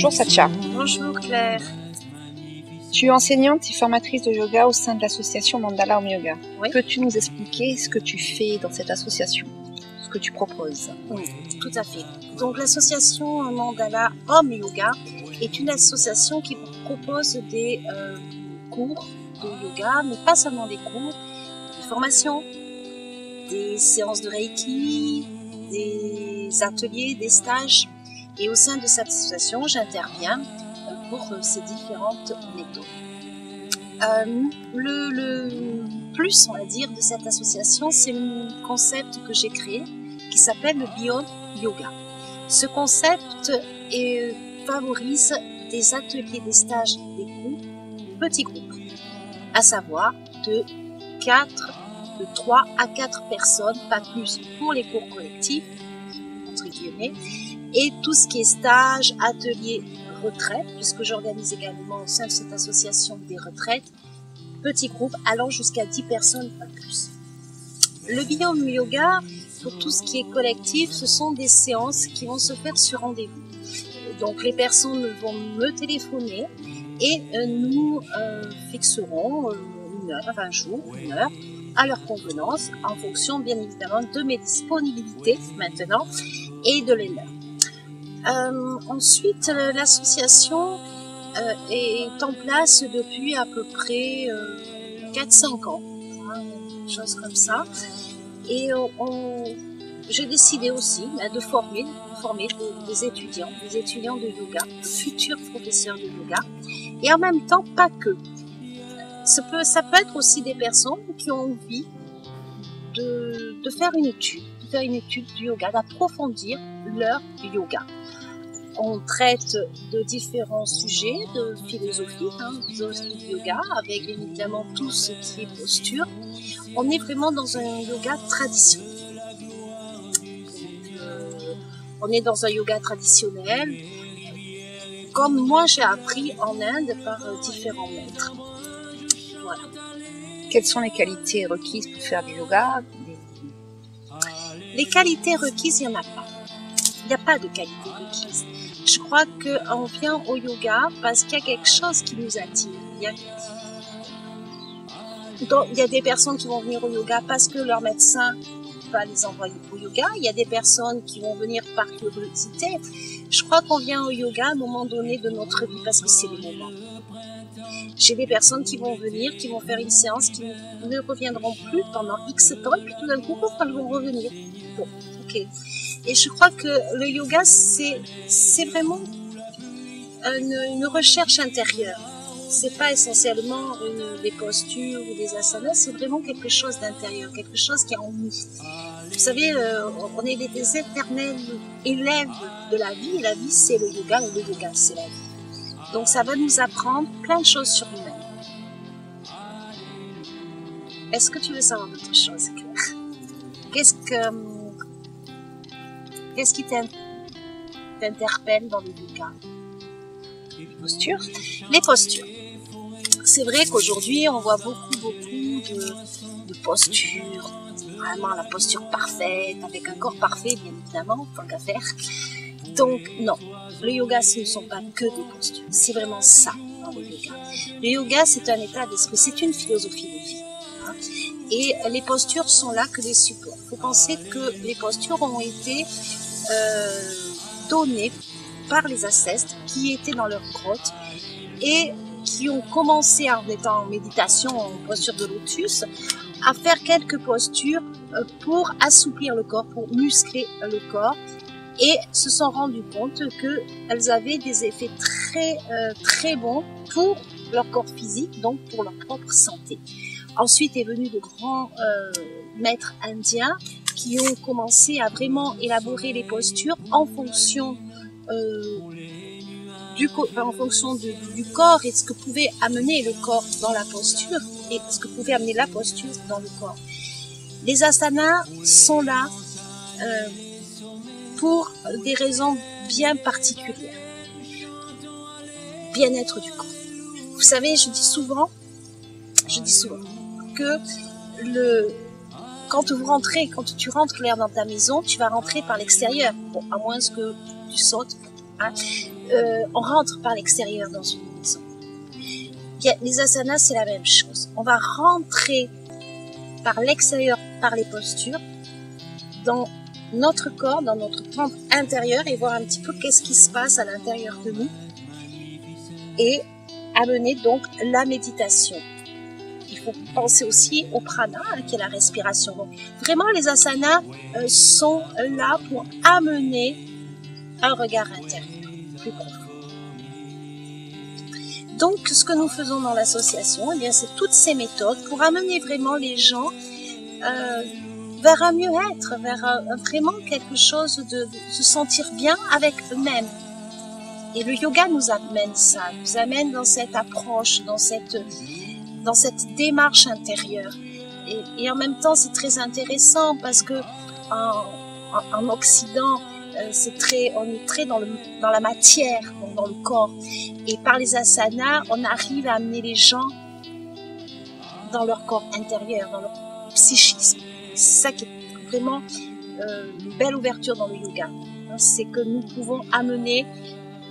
Bonjour Satya. Bonjour Claire. Tu es enseignante et formatrice de yoga au sein de l'association Mandala Home Yoga. Oui. Peux-tu nous expliquer ce que tu fais dans cette association, ce que tu proposes? Oui, tout à fait. Donc l'association Mandala Home Yoga est une association qui propose des cours de yoga, mais pas seulement des cours, des formations, des séances de Reiki, des ateliers, des stages. Et au sein de cette association, j'interviens pour ces différentes méthodes. Le plus, on va dire, de cette association, c'est le concept que j'ai créé qui s'appelle le Beyond Yoga. Ce concept favorise des ateliers, des stages, des cours, petits groupes, à savoir de 3 à 4 personnes, pas plus pour les cours collectifs, entre guillemets, et tout ce qui est stage, atelier, retraite, puisque j'organise également au sein de cette association des retraites, petits groupes allant jusqu'à 10 personnes, pas plus. Le Beyond Yoga, pour tout ce qui est collectif, ce sont des séances qui vont se faire sur rendez-vous. Donc les personnes vont me téléphoner et nous fixerons une heure, un jour, une heure, à leur convenance, en fonction bien évidemment de mes disponibilités maintenant et de les leurs. Ensuite, l'association est en place depuis à peu près 4-5 ans, une chose comme ça. Et j'ai décidé aussi de former des étudiants de yoga, de futurs professeurs de yoga, et en même temps pas que. Ça peut être aussi des personnes qui ont envie de faire une étude du yoga, d'approfondir leur yoga. On traite de différents sujets de philosophie, du yoga, avec bien évidemment tout ce qui est posture. On est vraiment dans un yoga traditionnel. On est dans un yoga traditionnel, comme moi j'ai appris en Inde par différents maîtres. Voilà. Quelles sont les qualités requises pour faire du yoga? Les qualités requises, il n'y en a pas. Il n'y a pas de qualité requise. Je crois qu'on vient au yoga parce qu'il y a quelque chose qui nous attire. Il y a des personnes qui vont venir au yoga parce que leur médecin va les envoyer au yoga. Il y a des personnes qui vont venir par curiosité. Je crois qu'on vient au yoga à un moment donné de notre vie parce que c'est le moment. J'ai des personnes qui vont venir, qui vont faire une séance, qui ne reviendront plus pendant X temps, et puis tout d'un coup, elles vont revenir. Bon, ok. Et je crois que le yoga, c'est vraiment une recherche intérieure. C'est pas essentiellement des postures ou des asanas, c'est vraiment quelque chose d'intérieur, quelque chose qui est en nous. Vous savez, on est des éternels élèves de la vie, et la vie c'est le yoga, et le yoga c'est la vie. Donc ça va nous apprendre plein de choses sur nous-mêmes. Est-ce que tu veux savoir d'autres choses, Claire? Qu'est-ce qui t'interpelle dans le yoga? Les postures. Les postures. C'est vrai qu'aujourd'hui, on voit beaucoup de postures. Vraiment la posture parfaite, avec un corps parfait, bien évidemment, tant qu'à faire. Donc, non. Le yoga, ce ne sont pas que des postures. C'est vraiment ça, dans le yoga. Le yoga, c'est un état d'esprit. C'est une philosophie de vie. Et les postures sont là que des supports. Il faut penser que les postures ont été données par les ascètes qui étaient dans leur grotte et qui ont commencé en étant en méditation, en posture de lotus, à faire quelques postures pour assouplir le corps, pour muscler le corps, et se sont rendus compte qu'elles avaient des effets très bons pour leur corps physique, donc pour leur propre santé. Ensuite est venu de grands maîtres indiens qui ont commencé à vraiment élaborer les postures en fonction du corps et ce que pouvait amener le corps dans la posture et ce que pouvait amener la posture dans le corps. Les asanas sont là pour des raisons bien particulières. Bien-être du corps. Vous savez, je dis souvent que quand tu rentres Claire dans ta maison, tu vas rentrer par l'extérieur. Bon, à moins que tu sautes, Hein. On rentre par l'extérieur dans une maison. Les asanas, c'est la même chose. On va rentrer par l'extérieur, par les postures, dans notre corps, dans notre temple intérieur et voir un petit peu qu'est-ce qui se passe à l'intérieur de nous et amener donc la méditation. Il faut penser aussi au prana, qui est la respiration. Donc, vraiment, les asanas sont là pour amener un regard intérieur plus profond. Donc, ce que nous faisons dans l'association, eh bien, c'est toutes ces méthodes pour amener vraiment les gens vers un mieux-être, vers vraiment quelque chose de se sentir bien avec eux-mêmes. Et le yoga nous amène ça, nous amène dans cette approche, dans cette démarche intérieure. Et en même temps, c'est très intéressant parce que en Occident, on est très dans la matière, donc dans le corps. Et par les asanas, on arrive à amener les gens dans leur corps intérieur, dans leur psychisme. C'est ça qui est vraiment une belle ouverture dans le yoga. C'est que nous pouvons amener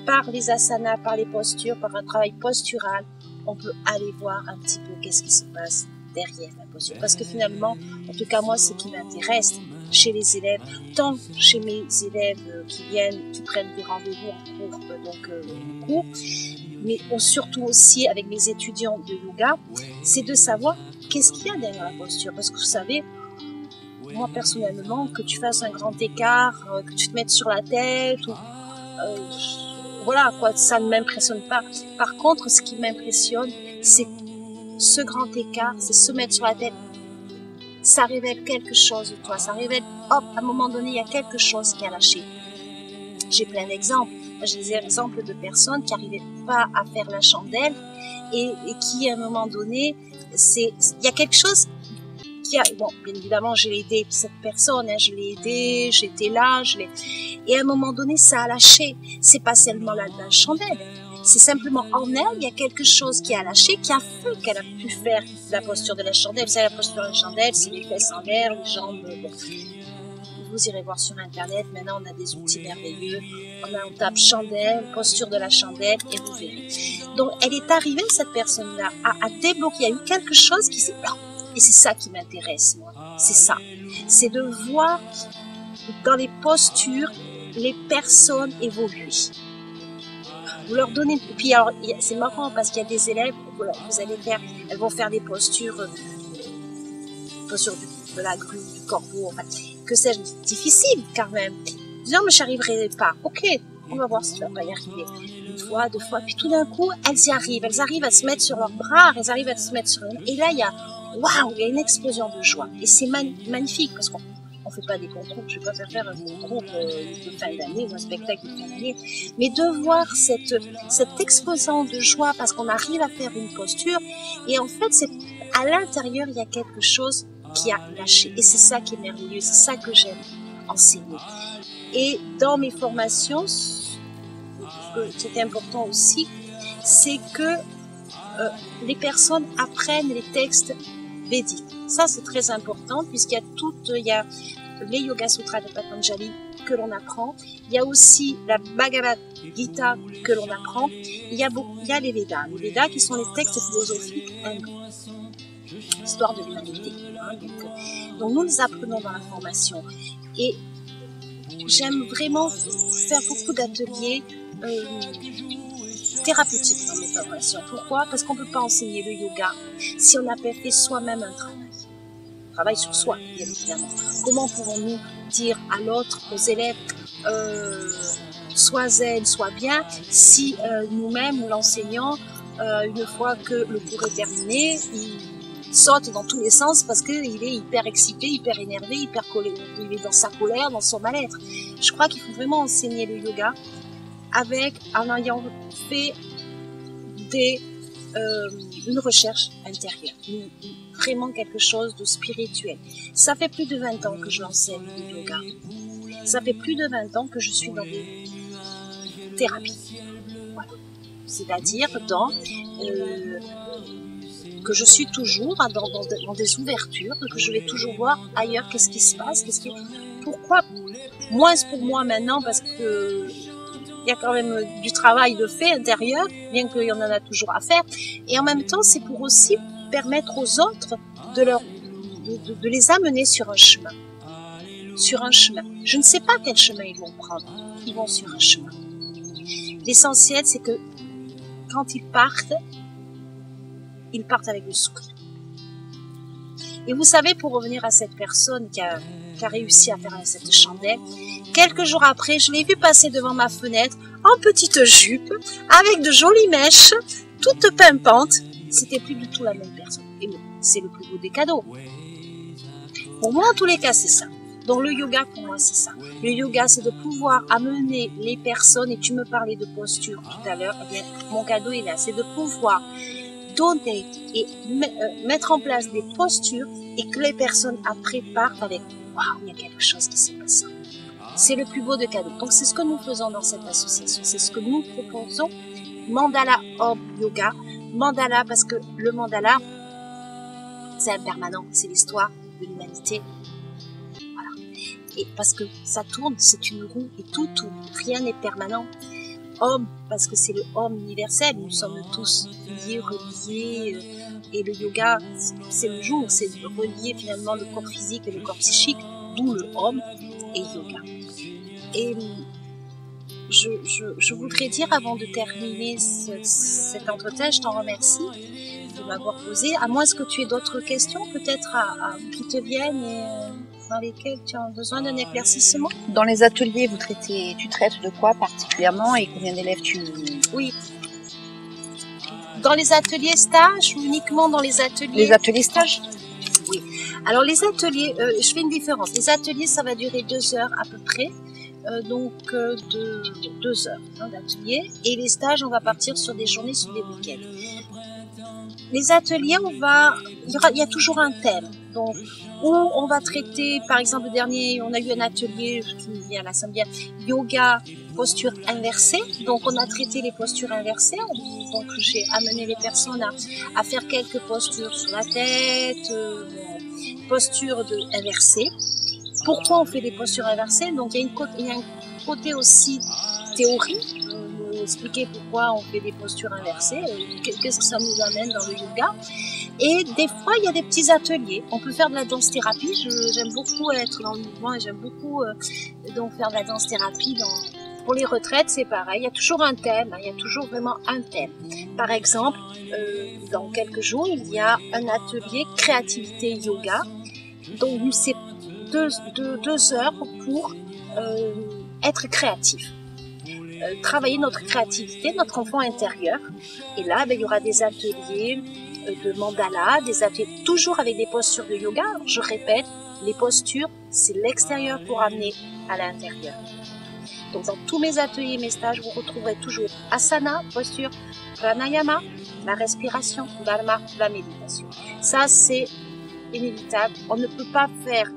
par les asanas, par les postures, par un travail postural, on peut aller voir un petit peu qu'est-ce qui se passe derrière la posture. Parce que finalement, en tout cas moi, ce qui m'intéresse chez les élèves, tant chez mes élèves qui prennent des rendez-vous en cours, mais surtout aussi avec mes étudiants de yoga, c'est de savoir qu'est-ce qu'il y a derrière la posture. Parce que vous savez, moi personnellement, que tu fasses un grand écart, que tu te mettes sur la tête, ou voilà, quoi, ça ne m'impressionne pas. Par contre, ce qui m'impressionne, c'est ce grand écart, c'est se mettre sur la tête. Ça révèle quelque chose de toi. Ça révèle, hop, à un moment donné, il y a quelque chose qui a lâché. J'ai plein d'exemples. J'ai des exemples de personnes qui n'arrivaient pas à faire la chandelle et qui, à un moment donné, il y a quelque chose bon, bien évidemment, j'ai aidé cette personne, je l'ai aidée, j'étais là, et à un moment donné, ça a lâché. C'est pas seulement la chandelle, c'est simplement en elle, il y a quelque chose qui a lâché, qui a fait qu'elle a pu faire la posture de la chandelle. Vous savez, la posture de la chandelle, c'est les fesses en l'air, les jambes, bon. Vous irez voir sur Internet, maintenant on a des outils merveilleux, on tape chandelle, posture de la chandelle, et vous verrez. Donc, elle est arrivée, cette personne-là, à débloquer, il y a eu quelque chose qui s'est... Et c'est ça qui m'intéresse, moi. C'est ça. C'est de voir dans les postures les personnes évoluer. Vous leur donnez... Et puis, alors, c'est marrant parce qu'il y a des élèves, elles vont faire des postures, de la grue, du corbeau, enfin, que c'est difficile quand même. Non, mais j'arriverai pas. Ok, on va voir si tu vas pas y arriver. Une fois, deux fois, puis tout d'un coup, elles y arrivent. Elles arrivent à se mettre sur leurs bras, elles arrivent à se mettre sur... Et là, il y a... Waouh, il y a une explosion de joie. Et c'est magnifique parce qu'on ne fait pas des concours. Je ne vais pas faire un concours de fin d'année ou un spectacle de fin d'année. Mais de voir cette explosion de joie parce qu'on arrive à faire une posture. Et en fait, c'est à l'intérieur, il y a quelque chose qui a lâché. Et c'est ça qui est merveilleux. C'est ça que j'aime enseigner. Et dans mes formations, ce qui est important aussi, c'est que les personnes apprennent les textes védiques. Ça, c'est très important puisqu'il y a les Yoga Sutras de Patanjali que l'on apprend. Il y a aussi la Bhagavad Gita que l'on apprend. Il y a les Védas. Les Védas qui sont les textes philosophiques hindous. Histoire de l'humanité. Hein, donc, nous les apprenons dans la formation. Et j'aime vraiment faire beaucoup d'ateliers thérapeutiques dans mes formations. Pourquoi? Parce qu'on ne peut pas enseigner le yoga si on n'a pas fait soi-même un travail sur soi, bien évidemment. Comment pouvons-nous dire à l'autre, aux élèves, sois zen, sois bien, si nous-mêmes ou l'enseignant, une fois que le cours est terminé, il saute dans tous les sens parce qu'il est hyper excité, hyper énervé, hyper colère, il est dans sa colère, dans son mal-être. Je crois qu'il faut vraiment enseigner le yoga en ayant fait une recherche intérieure, vraiment quelque chose de spirituel. Ça fait plus de 20 ans que je l'enseigne le yoga. Ça fait plus de 20 ans que je suis dans des thérapies. Voilà. C'est-à-dire que je suis toujours dans des ouvertures, que je vais toujours voir ailleurs qu'est-ce qui se passe, pourquoi, moins pour moi maintenant parce que il y a quand même du travail de fait intérieur, bien qu'il y en a toujours à faire. Et en même temps, c'est pour aussi permettre aux autres de les amener sur un chemin. Sur un chemin. Je ne sais pas quel chemin ils vont prendre. Ils vont sur un chemin. L'essentiel, c'est que quand ils partent avec le sourire. Et vous savez, pour revenir à cette personne qui a réussi à faire cette chandelle, quelques jours après, je l'ai vu passer devant ma fenêtre en petite jupe, avec de jolies mèches, toutes pimpantes. C'était plus du tout la même personne. Et bon, c'est le plus beau des cadeaux. Pour moi, en tous les cas, c'est ça. Donc le yoga, pour moi, c'est ça. Le yoga, c'est de pouvoir amener les personnes, et tu me parlais de posture tout à l'heure, eh bien, mon cadeau est là, c'est de pouvoir donner et mettre en place des postures et que les personnes après partent avec « Waouh, il y a quelque chose qui s'est passé ». C'est le plus beau de cadeaux. Donc c'est ce que nous faisons dans cette association, c'est ce que nous proposons. Mandala Om Yoga, mandala parce que le mandala, c'est impermanent, c'est l'histoire de l'humanité. Et parce que ça tourne, c'est une roue et tout tourne, rien n'est permanent. Homme, parce que c'est le homme universel, nous sommes tous liés, reliés, et le yoga, c'est le jour, c'est de relier finalement le corps physique et le corps psychique, d'où le homme et yoga. Et je voudrais dire, avant de terminer cet entretien, je t'en remercie de m'avoir posé, à moins que tu aies d'autres questions peut-être qui te viennent et dans lesquelles tu as besoin d'un éclaircissement. Dans les ateliers, tu traites de quoi particulièrement et combien d'élèves tu... Oui. Dans les ateliers stages ou uniquement dans les ateliers... Les ateliers stages? Oui. Alors les ateliers, je fais une différence. Les ateliers, ça va durer 2 heures à peu près. Donc de 2 heures d'atelier. Et les stages, on va partir sur des journées, sur des week-ends. Les ateliers, il y a toujours un thème. Donc, où on va traiter, par exemple, le dernier, on a eu un atelier qui me vient à la bien, yoga, posture inversée. Donc, on a traité les postures inversées. Donc, j'ai amené les personnes à faire quelques postures sur la tête, postures inversées. Pourquoi on fait des postures inversées? Donc, il y a un côté aussi théorie. Expliquer pourquoi on fait des postures inversées, qu'est-ce que ça nous amène dans le yoga. Et des fois, il y a des petits ateliers. On peut faire de la danse-thérapie. J'aime beaucoup être dans le mouvement et j'aime beaucoup donc faire de la danse-thérapie. Pour les retraites, c'est pareil. Il y a toujours un thème. Il y a toujours vraiment un thème. Par exemple, dans quelques jours, il y a un atelier créativité yoga. Donc, c'est 2 heures pour être créatif. Travailler notre créativité, notre enfant intérieur. Et là, il y aura des ateliers de mandala, des ateliers toujours avec des postures de yoga. Je répète, les postures, c'est l'extérieur pour amener à l'intérieur. Donc, dans tous mes ateliers, mes stages, vous retrouverez toujours asana, posture, pranayama, la respiration, dharma, la méditation. Ça, c'est inévitable. On ne peut pas faire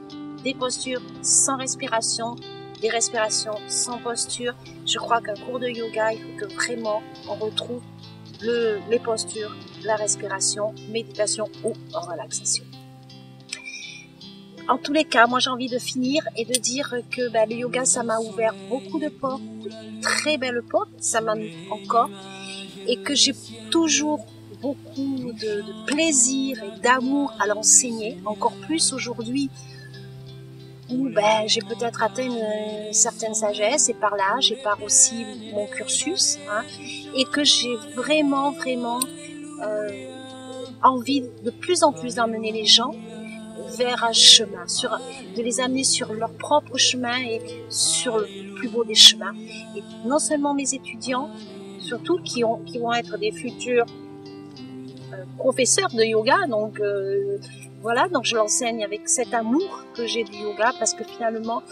des postures sans respiration, des respirations sans posture. Je crois qu'un cours de yoga, il faut que vraiment on retrouve les postures, la respiration, méditation ou relaxation. En tous les cas, moi j'ai envie de finir et de dire que le yoga, ça m'a ouvert beaucoup de portes, de très belles portes, ça m'amène encore, et que j'ai toujours beaucoup de plaisir et d'amour à l'enseigner, encore plus aujourd'hui où j'ai peut-être atteint une certaine sagesse et par l'âge et par aussi mon cursus, et que j'ai vraiment envie de plus en plus d'emmener les gens vers un chemin, de les amener sur leur propre chemin et sur le plus beau des chemins. Et non seulement mes étudiants, surtout qui vont être des futurs professeurs de yoga, donc voilà, donc je l'enseigne avec cet amour que j'ai du yoga parce que finalement,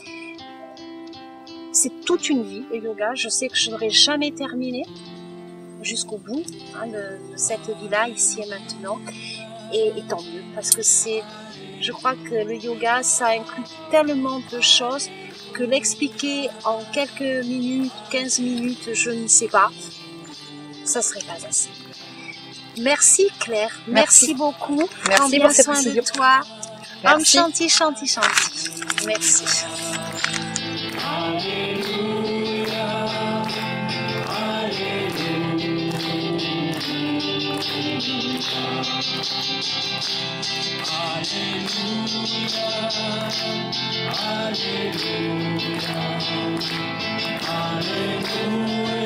c'est toute une vie le yoga. Je sais que je n'aurai jamais terminé jusqu'au bout de cette vie-là, ici et maintenant. Et tant mieux, parce que je crois que le yoga, ça inclut tellement de choses que l'expliquer en quelques minutes, 15 minutes, je ne sais pas, ça serait pas assez. Merci Claire, merci beaucoup. Merci pour cette précision. Prends bien soin de toi. Merci. Om Shanti, Shanti, Shanti. Merci. Alléluia, Alléluia.